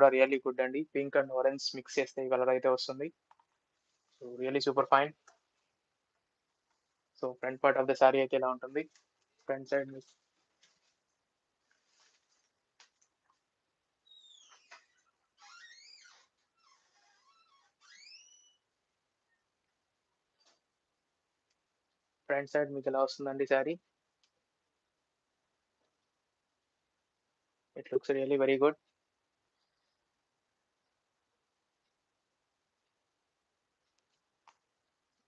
కూడా really good అండి. Pink and orange mix చేస్తే ఈ కలర్ అయితే వస్తుంది. So really super fine. So front part of the saree అయితే ఇలా ఉంటుంది. ఫ్రంట్ సైడ్ మీకు ఎలా వస్తుందండి saree. It looks really very good.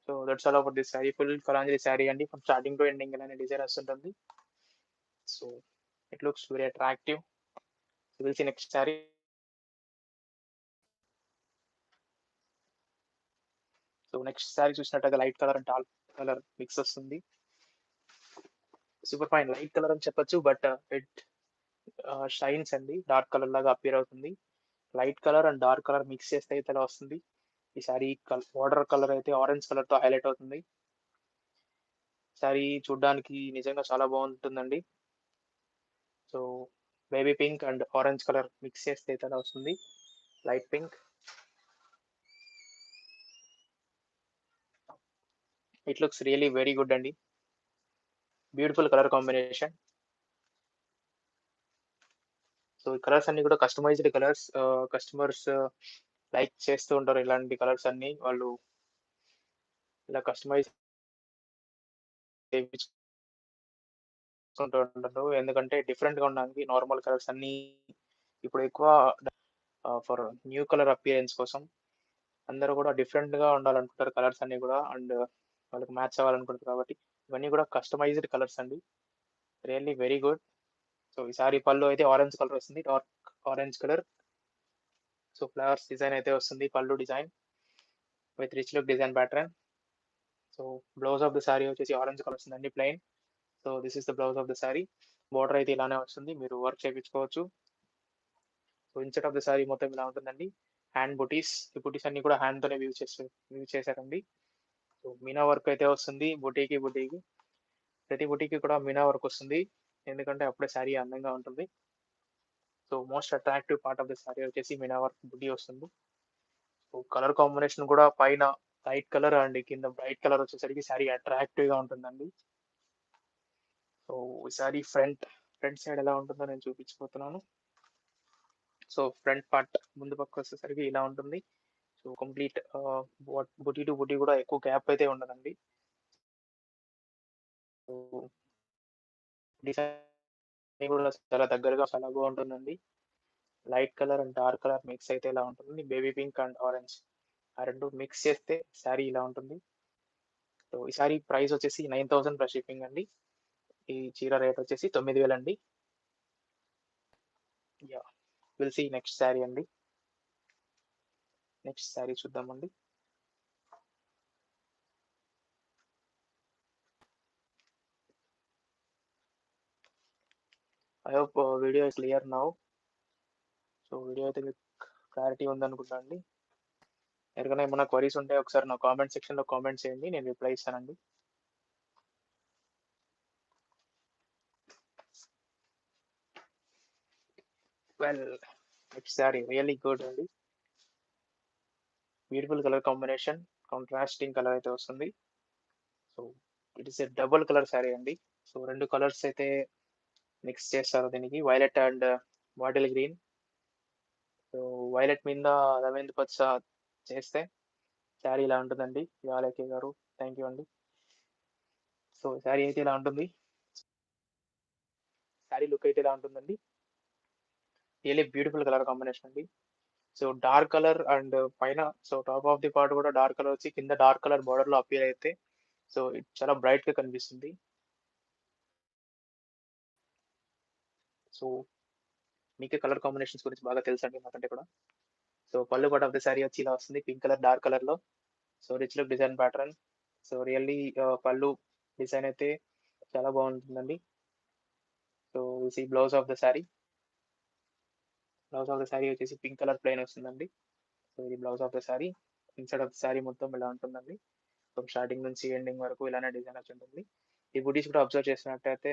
So that's all about this saree. Full కలాంజరీ సారీ అండి. ఫ్రమ్ స్టార్టింగ్ టు ఎండింగ్ ఇలానే డిజైన్ వస్తుంటుంది. So it looks very attractive. Will see next saree. So next saree చూసినట్టయితే light colour and dark colour mix వస్తుంది. Super fine light colour అని చెప్పొచ్చు, but it shines అండి. Dark colour లాగా అపియర్ అవుతుంది. Light colour and dark colour mix చేస్తే అయితే ఇలా వస్తుంది. ఈ సారీ బార్డర్ కలర్ అయితే ఆరెంజ్ కలర్ తో హైలైట్ అవుతుంది. సారీ చూడడానికి నిజంగా చాలా బాగుంటుందండి. So baby pink and orange colour mix చేస్తే అయితే ఇలా వస్తుంది. Light pink. It looks really very good అండి. Beautiful colour combination. సో ఈ కలర్స్ అన్ని కూడా కస్టమైజ్డ్ కలర్స్. కస్టమర్స్ లైక్ చేస్తూ ఉంటారు ఇలాంటి కలర్స్ అన్ని. వాళ్ళు ఇలా కస్టమైజ్ చేయించుకుంటూ ఉంటారు. ఎందుకంటే డిఫరెంట్ గా ఉండడానికి నార్మల్ కలర్స్ అన్ని ఇప్పుడు ఎక్కువ ఫర్ న్యూ కలర్ అపియరెన్స్ కోసం అందరూ కూడా డిఫరెంట్ గా ఉండాలనుకుంటారు కలర్స్ అన్ని కూడా. అండ్ వాళ్ళకి మ్యాచ్ అవ్వాలనుకుంటారు కాబట్టి ఇవన్నీ కూడా కస్టమైజ్డ్ కలర్స్ అండి. Really very good. సో ఈ సారీ పళ్ళు అయితే ఆరెంజ్ కలర్ వస్తుంది. Dark orange colour. So flowers design అయితే వస్తుంది. పళ్ళు design with rich look design pattern. So blouse of the sorry వచ్చేసి ఆరెంజ్ కలర్ వస్తుందండి plain. So this is the blouse of the sorry. Border అయితే ఇలానే వస్తుంది. మీరు వర్క్ చేయించుకోవచ్చు. So INCET of the sorry మొత్తం ఇలా ఉంటుందండి. హ్యాండ్ బుటీస్. ఈ బుటీస్ అన్ని కూడా హ్యాండ్ తోనే వ్యూ చేశారండి. సో మీనా వర్క్ అయితే వస్తుంది బుటీకి. ప్రతి బుటీకి కూడా మీనా వర్క్ వస్తుంది. ఎందుకంటే అప్పుడే సారీ అందంగా ఉంటుంది. So most attractive part of the sorry వచ్చేసి మీనా వర్క్ బుటీ వస్తుంది. సో కలర్ కాంబినేషన్ కూడా పైన లైట్ కలర్ అండ్ కింద బ్రైట్ కలర్ వచ్చేసరికి సారీ అట్రాక్టివ్ గా ఉంటుందండి. సో ఈ సారీ ఫ్రంట్ సైడ్ ఎలా ఉంటుందో నేను చూపించబోతున్నాను. సో ఫ్రంట్ పార్ట్ ముందు పక్క వచ్చేసరికి ఇలా ఉంటుంది. సో కంప్లీట్ బుటీ టు బుటీ కూడా ఎక్కువ గ్యాప్ అయితే ఉండదండి. సో డిజైన్ కూడా చాలా దగ్గరగా చాలా బాగుంటుందండి. Light colour and dark colour mix అయితే ఇలా ఉంటుంది. బేబీ పింక్ అండ్ ఆరెంజ్ ఆ రెండు మిక్స్ చేస్తే శారీ ఇలా ఉంటుంది. సో ఈ సారీ ప్రైస్ వచ్చేసి 9,000 ప్లస్ షిప్పింగ్ అండి. ఈ చీర రేట్ వచ్చేసి 9,000 అండి. Yeah will see next sari అండి. నెక్స్ట్ శారీ చూద్దామండి. I hope video is clear now. So video అయితే మీకు క్లారిటీ ఉందనుకుంటా అండి. ఎవరికైనా ఏమైనా క్వరీస్ ఉంటే ఒకసారి నా కామెంట్ సెక్షన్ లో కామెంట్ చేయండి, నేను రిప్లై ఇస్తానండి. Well next sari really good అండి. Beautiful colour combination. Contrasting colour అయితే వస్తుంది. So it is a double colour sari అండి. సో రెండు కలర్స్ అయితే మిక్స్ చేస్తారు దీనికి. Violet and bottle green. So violet మీద రవీంద్ర పచ్చ చేస్తే శారీ ఇలా ఉంటుందండి. యాలకే గారు థ్యాంక్ యూ అండి. సో శారీ అయితే ఇలా ఉంటుంది. శారీ లుక్ అయితే ఇలా ఉంటుందండి. రియల్లీ బ్యూటిఫుల్ కలర్ కాంబినేషన్ అండి. సో డార్క్ కలర్ అండ్ పైన so top of the part కూడా డార్క్ కలర్ వచ్చి కింద డార్క్ కలర్ బార్డర్ లో అపియర్ అయితే సో ఇది చాలా బ్రైట్ గా కనిపిస్తుంది. సో మీకు కలర్ కాంబినేషన్స్ గురించి బాగా తెలుసు అండి నాకంటే కూడా. సో పళ్ళు పార్ట్ ఆఫ్ ద శారీ వచ్చి ఇలా వస్తుంది పింక్ కలర్ డార్క్ కలర్ లో. So rich look design pattern. So really పళ్ళు డిజైన్ అయితే చాలా బాగుంటుందండి. సో ఈ blouse of the sari. Blouse of the sari వచ్చేసి పింక్ కలర్ ప్లెయిన్ వస్తుందండి. సో ఇది blouse of the sari. Inside of the sari మొత్తం ఇలా ఉంటుందండి. ఫ్రమ్ స్టార్టింగ్ నుంచి ఎండింగ్ వరకు ఇలానే డిజైన్ వచ్చి ఉంటుంది. ఈ బుటీస్ కూడా అబ్జర్వ్ చేసినట్టయితే